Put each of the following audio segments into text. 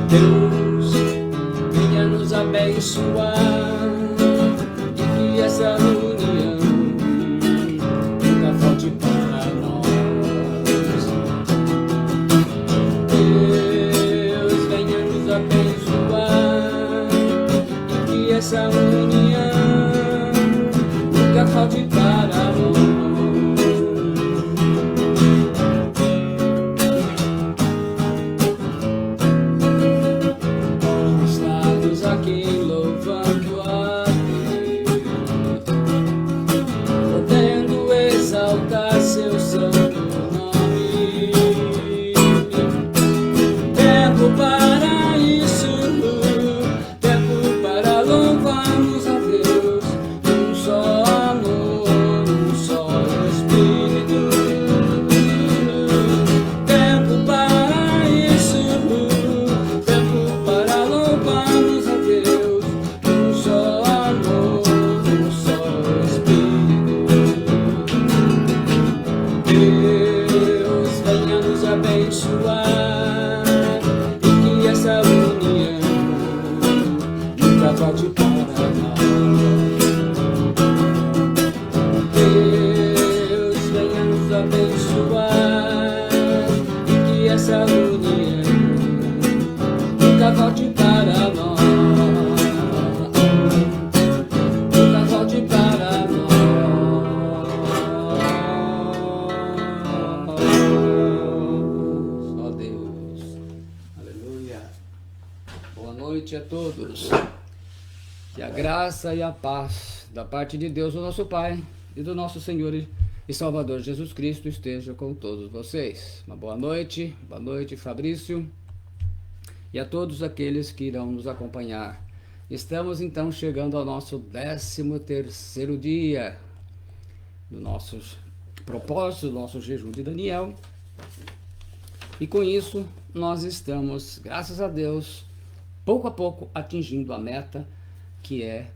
Deus venha nos abençoar e que essa união nunca falte para nós. Deus venha nos abençoar e que essa união nunca falte para nós. Seu santo nome, tempo para isso, tempo para louvarmos a Deus, um só amor, um só Espírito, tempo para isso, tempo para louvarmos a Deus, um só amor, um só Espírito. Deus venha nos abençoar e que essa união nunca falte para nós. Deus venha nos abençoar e que essa união nunca falte para nós. Nunca falte para nós. Boa noite a todos. Que a graça e a paz da parte de Deus, o nosso Pai, e do nosso Senhor e Salvador Jesus Cristo esteja com todos vocês. Uma boa noite Fabrício, e a todos aqueles que irão nos acompanhar. Estamos então chegando ao nosso 13º dia do nosso propósito, do nosso jejum de Daniel. E com isso nós estamos, graças a Deus, pouco a pouco atingindo a meta, que é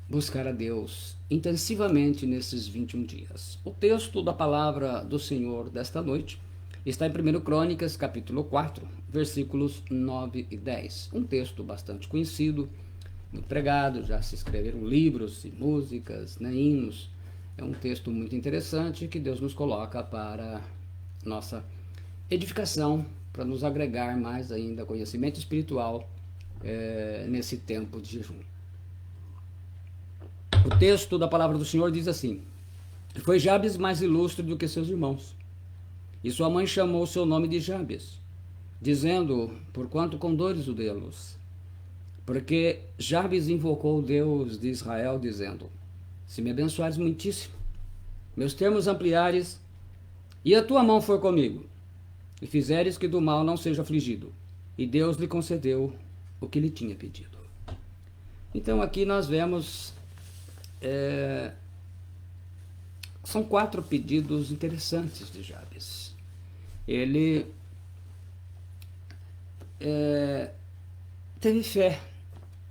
buscar a Deus intensivamente nesses 21 dias. O texto da palavra do Senhor desta noite está em 1 Crônicas, capítulo 4, versículos 9 e 10. Um texto bastante conhecido, muito pregado, já se escreveram livros e músicas, hinos. É um texto muito interessante que Deus nos coloca para nossa edificação, para nos agregar mais ainda conhecimento espiritual nesse tempo de jejum. O texto da palavra do Senhor diz assim: foi Jabes mais ilustre do que seus irmãos, e sua mãe chamou seu nome de Jabes, dizendo, porquanto com dores o dei à luz. Porque Jabes invocou o Deus de Israel, dizendo, se me abençoares muitíssimo, meus termos ampliares, e a tua mão for comigo, e fizeres que do mal não seja afligido, e Deus lhe concedeu o que lhe tinha pedido. Então aqui nós vemos são 4 pedidos interessantes de Jabes. Ele teve fé.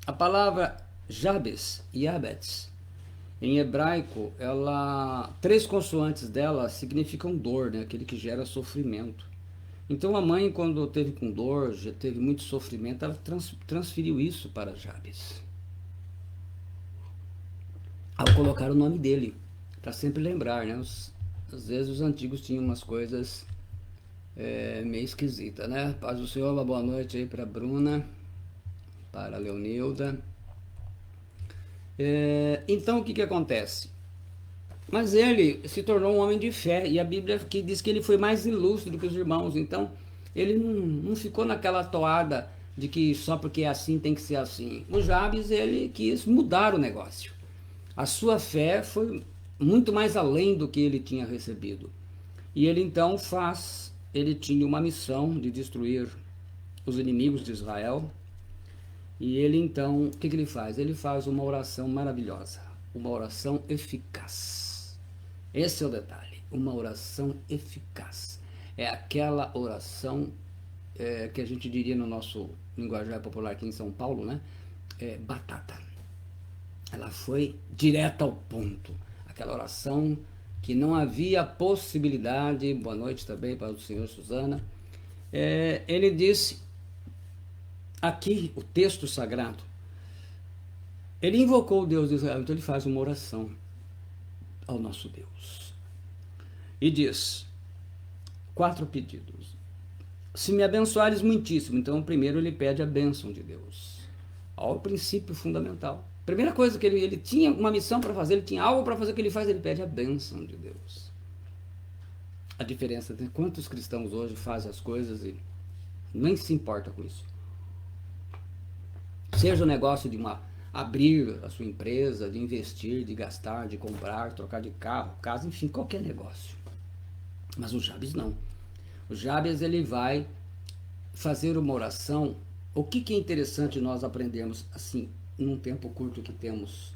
A palavra Jabes, Yabetz, em hebraico, 3 consoantes dela significam dor, aquele que gera sofrimento. Então a mãe, quando teve com dor, já teve muito sofrimento, ela transferiu isso para Jabes, ao colocar o nome dele, para sempre lembrar, às vezes os antigos tinham umas coisas meio esquisitas, Paz do Senhor, uma boa noite aí para Bruna, para a Leonilda. Então o que acontece? Mas ele se tornou um homem de fé, e a Bíblia aqui diz que ele foi mais ilustre do que os irmãos. Então ele não ficou naquela toada de que só porque é assim tem que ser assim. O Jabes, ele quis mudar o negócio. A sua fé foi muito mais além do que ele tinha recebido. E ele então ele tinha uma missão de destruir os inimigos de Israel. E ele então, o que ele faz? Ele faz uma oração maravilhosa, uma oração eficaz. Esse é o detalhe, uma oração eficaz. É aquela oração que a gente diria no nosso linguajar popular aqui em São Paulo, batata. Ela foi direta ao ponto. Aquela oração que não havia possibilidade. Boa noite também para o senhor Suzana. Ele disse aqui o texto sagrado, ele invocou o Deus de Israel, então ele faz uma oração ao nosso Deus. E diz, 4 pedidos. Se me abençoares muitíssimo, então primeiro ele pede a bênção de Deus. Olha o princípio fundamental. Primeira coisa que ele tinha uma missão para fazer, ele tinha algo para fazer, que ele faz, ele pede a bênção de Deus. A diferença é quantos cristãos hoje fazem as coisas e nem se importa com isso. Seja o negócio de abrir a sua empresa, de investir, de gastar, de comprar, trocar de carro, casa, enfim, qualquer negócio. Mas o Jabes não. O Jabes, ele vai fazer uma oração. O que é interessante nós aprendermos, assim, num tempo curto que temos,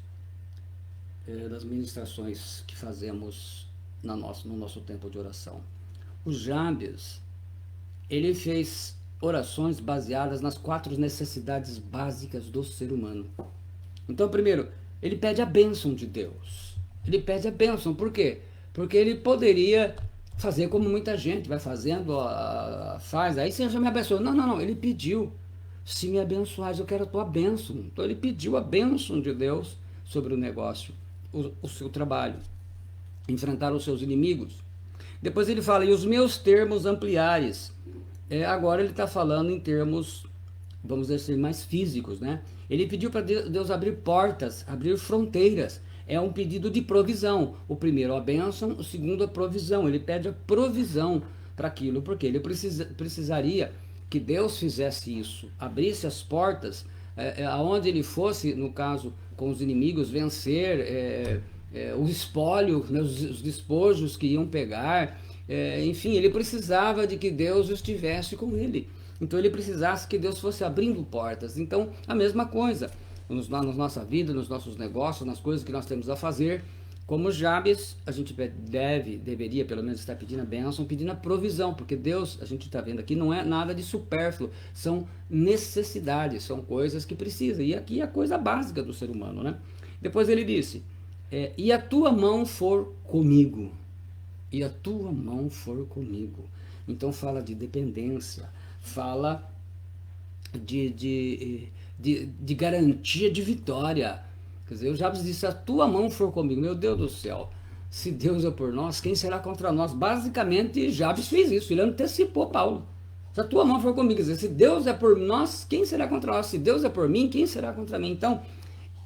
das ministrações que fazemos no nosso tempo de oração. O Jabes, ele fez orações baseadas nas 4 necessidades básicas do ser humano. Então, primeiro, ele pede a bênção de Deus. Ele pede a bênção, por quê? Porque ele poderia fazer como muita gente vai fazendo, faz, aí Senhor já me abençoou. Não, ele pediu, se me abençoares, eu quero a tua bênção. Então ele pediu a bênção de Deus sobre o negócio, o seu trabalho, enfrentar os seus inimigos. Depois ele fala, e os meus termos ampliares. Agora ele está falando em termos, vamos dizer assim, mais físicos, né? Ele pediu para Deus abrir portas, abrir fronteiras. É um pedido de provisão. O primeiro a bênção, o segundo a provisão. Ele pede a provisão para aquilo, porque ele precisaria que Deus fizesse isso, abrisse as portas, aonde ele fosse, no caso, com os inimigos, vencer o espólio, né, os despojos que iam pegar, enfim, ele precisava de que Deus estivesse com ele. Então ele precisasse que Deus fosse abrindo portas. Então, a mesma coisa, na nossa vida, nos nossos negócios, nas coisas que nós temos a fazer, como Jabes, a gente deveria pelo menos estar pedindo a bênção, pedindo a provisão, porque Deus, a gente está vendo aqui, não é nada de supérfluo, são necessidades, são coisas que precisa, e aqui é a coisa básica do ser humano, né? Depois ele disse, e a tua mão for comigo, e a tua mão for comigo. Então fala de dependência, fala de garantia de vitória. Quer dizer, o Jabes disse, a tua mão for comigo. Meu Deus do céu, se Deus é por nós, quem será contra nós? Basicamente, Jabes fez isso, ele antecipou Paulo. Se a tua mão for comigo, quer dizer, se Deus é por nós, quem será contra nós? Se Deus é por mim, quem será contra mim? Então,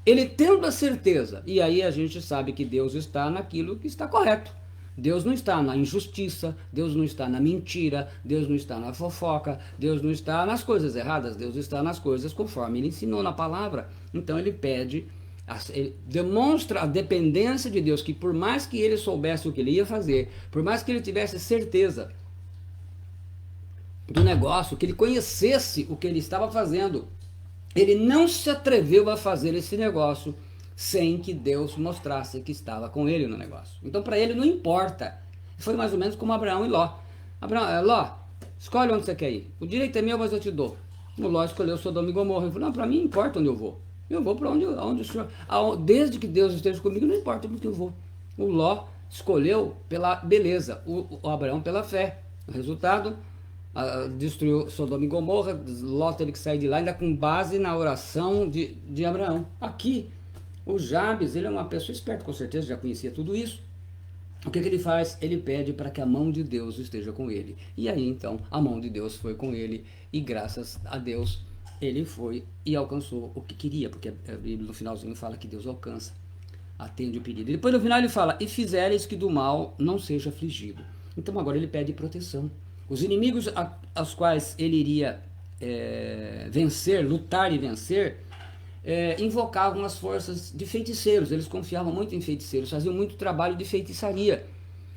ele tendo a certeza, e aí a gente sabe que Deus está naquilo que está correto. Deus não está na injustiça, Deus não está na mentira, Deus não está na fofoca, Deus não está nas coisas erradas, Deus está nas coisas conforme ele ensinou na palavra. Então ele pede, ele demonstra a dependência de Deus, que por mais que ele soubesse o que ele ia fazer, por mais que ele tivesse certeza do negócio, que ele conhecesse o que ele estava fazendo, ele não se atreveu a fazer esse negócio sem que Deus mostrasse que estava com ele no negócio. Então para ele não importa. Foi mais ou menos como Abraão e Ló. Ló, escolhe onde você quer ir. O direito é meu, mas eu te dou. O Ló escolheu Sodoma e Gomorra. Ele falou, não, para mim importa onde eu vou. Eu vou para onde o senhor... Desde que Deus esteja comigo, não importa onde eu vou. O Ló escolheu pela beleza, o Abraão pela fé. O resultado, destruiu Sodoma e Gomorra. Ló teve que sair de lá, ainda com base na oração de Abraão. Aqui, o Jabes, ele é uma pessoa esperta, com certeza, já conhecia tudo isso. O que ele faz? Ele pede para que a mão de Deus esteja com ele. E aí, então, a mão de Deus foi com ele, e graças a Deus, ele foi e alcançou o que queria, porque a Bíblia no finalzinho fala que Deus alcança, atende o pedido. E depois no final ele fala, e fizeres que do mal não seja afligido. Então agora ele pede proteção. Os inimigos aos quais ele iria vencer, lutar e vencer, invocavam as forças de feiticeiros. Eles confiavam muito em feiticeiros, faziam muito trabalho de feitiçaria.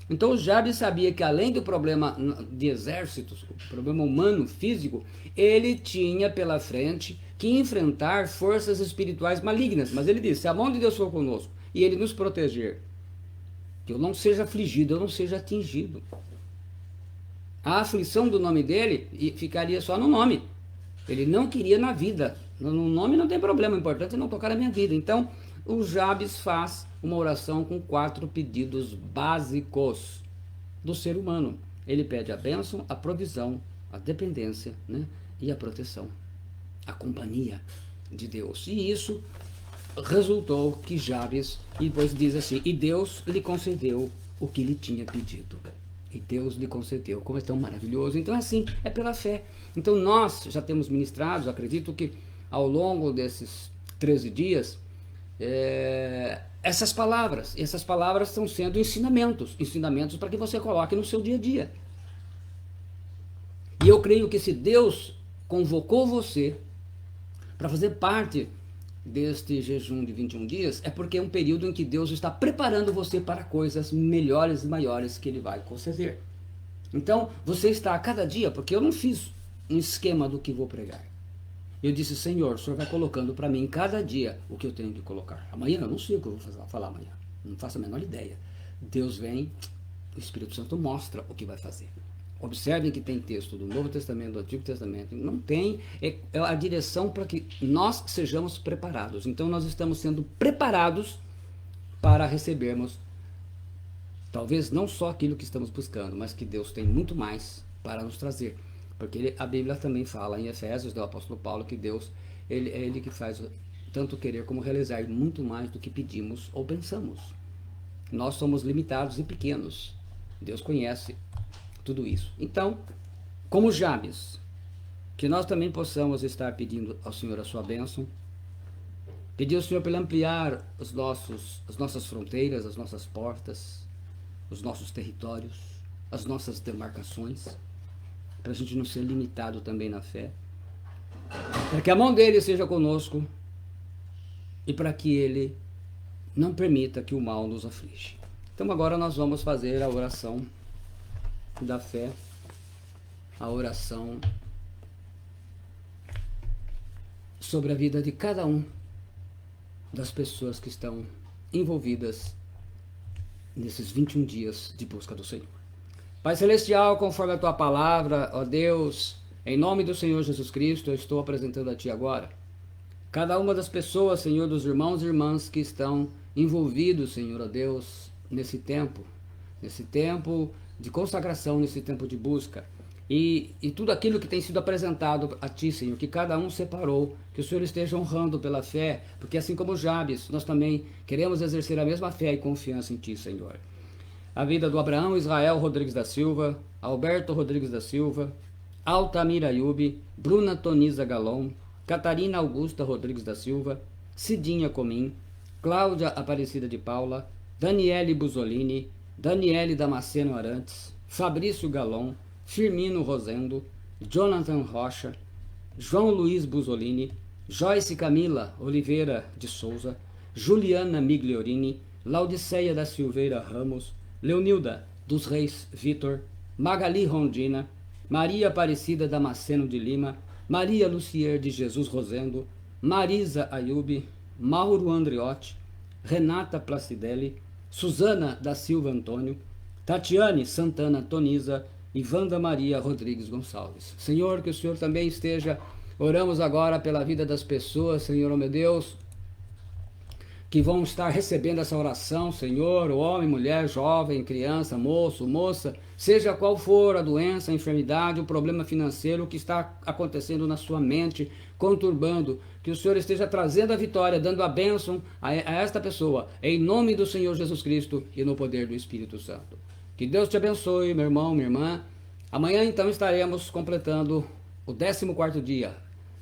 Então o Jabes sabia que além do problema de exércitos, o problema humano, físico, ele tinha pela frente que enfrentar forças espirituais malignas. Mas ele disse, se a mão de Deus for conosco e ele nos proteger, que eu não seja afligido, eu não seja atingido. A aflição do nome dele ficaria só no nome. Ele não queria na vida. No nome não tem problema, o importante é não tocar na minha vida. Então, o Jabes faz uma oração com 4 pedidos básicos do ser humano. Ele pede a bênção, a provisão, a dependência, né, e a proteção. a companhia de Deus. E isso resultou que Jabes, e depois diz assim, e Deus lhe concedeu o que lhe tinha pedido. E Deus lhe concedeu. Como é tão maravilhoso. Então, assim, é pela fé. Então, nós já temos ministrado, acredito que ao longo desses 13 dias, essas palavras estão sendo ensinamentos para que você coloque no seu dia a dia. E eu creio que se Deus convocou você para fazer parte deste jejum de 21 dias, é porque é um período em que Deus está preparando você para coisas melhores e maiores que Ele vai conceder. Então, você está a cada dia, porque eu não fiz um esquema do que vou pregar. Eu disse, Senhor, o Senhor vai colocando para mim cada dia o que eu tenho que colocar. Amanhã eu não sei o que eu vou falar amanhã. Não faço a menor ideia. Deus vem, o Espírito Santo mostra o que vai fazer. Observem que tem texto do Novo Testamento, do Antigo Testamento. Não tem, é a direção para que nós sejamos preparados. Então nós estamos sendo preparados para recebermos, talvez não só aquilo que estamos buscando, mas que Deus tem muito mais para nos trazer. Porque a Bíblia também fala em Efésios, do apóstolo Paulo, que Deus, é Ele que faz tanto querer como realizar muito mais do que pedimos ou pensamos. Nós somos limitados e pequenos. Deus conhece tudo isso. Então, como Jabes, que nós também possamos estar pedindo ao Senhor a sua bênção, pedir ao Senhor para Ele ampliar as nossas fronteiras, as nossas portas, os nossos territórios, as nossas demarcações, para a gente não ser limitado também na fé, para que a mão dele seja conosco e para que ele não permita que o mal nos aflige. Então agora nós vamos fazer a oração da fé, a oração sobre a vida de cada um das pessoas que estão envolvidas nesses 21 dias de busca do Senhor. Pai Celestial, conforme a Tua palavra, ó Deus, em nome do Senhor Jesus Cristo, eu estou apresentando a Ti agora cada uma das pessoas, Senhor, dos irmãos e irmãs que estão envolvidos, Senhor, ó Deus, nesse tempo de consagração, nesse tempo de busca. E tudo aquilo que tem sido apresentado a Ti, Senhor, que cada um separou, que o Senhor esteja honrando pela fé, porque assim como Jabes, nós também queremos exercer a mesma fé e confiança em Ti, Senhor. A vida do Abraão Israel Rodrigues da Silva, Alberto Rodrigues da Silva, Altamir Ayub, Bruna Toniza Galon, Catarina Augusta Rodrigues da Silva, Cidinha Comim, Cláudia Aparecida de Paula, Daniele Busolini, Daniele Damasceno Arantes, Fabrício Galon, Firmino Rosendo, Jonathan Rocha, João Luiz Busolini, Joyce Camila Oliveira de Souza, Juliana Migliorini, Laudiceia da Silveira Ramos, Leonilda dos Reis Vitor, Magali Rondina, Maria Aparecida Damasceno de Lima, Maria Lucier de Jesus Rosendo, Marisa Ayub, Mauro Andriotti, Renata Placidelli, Suzana da Silva Antônio, Tatiane Santana Toniza e Wanda Maria Rodrigues Gonçalves. Senhor, que o Senhor também esteja, oramos agora pela vida das pessoas, Senhor, oh meu Deus, que vão estar recebendo essa oração, Senhor, homem, mulher, jovem, criança, moço, moça, seja qual for a doença, a enfermidade, o problema financeiro que está acontecendo na sua mente, conturbando, que o Senhor esteja trazendo a vitória, dando a bênção a esta pessoa, em nome do Senhor Jesus Cristo e no poder do Espírito Santo. Que Deus te abençoe, meu irmão, minha irmã. Amanhã, então, estaremos completando o 14º dia.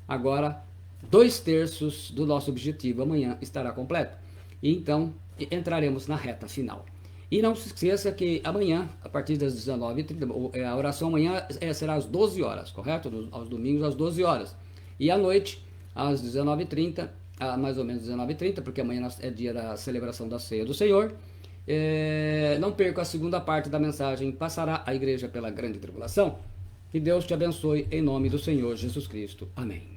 Agora, 2/3 do nosso objetivo amanhã estará completo. E então entraremos na reta final. E não se esqueça que amanhã, a partir das 19h30, a oração amanhã será às 12 horas, correto? Aos domingos às 12 horas. E à noite, às 19h30, mais ou menos 19h30, porque amanhã é dia da celebração da Ceia do Senhor. Não perca a segunda parte da mensagem, passará a igreja pela grande tribulação. Que Deus te abençoe em nome do Senhor Jesus Cristo. Amém.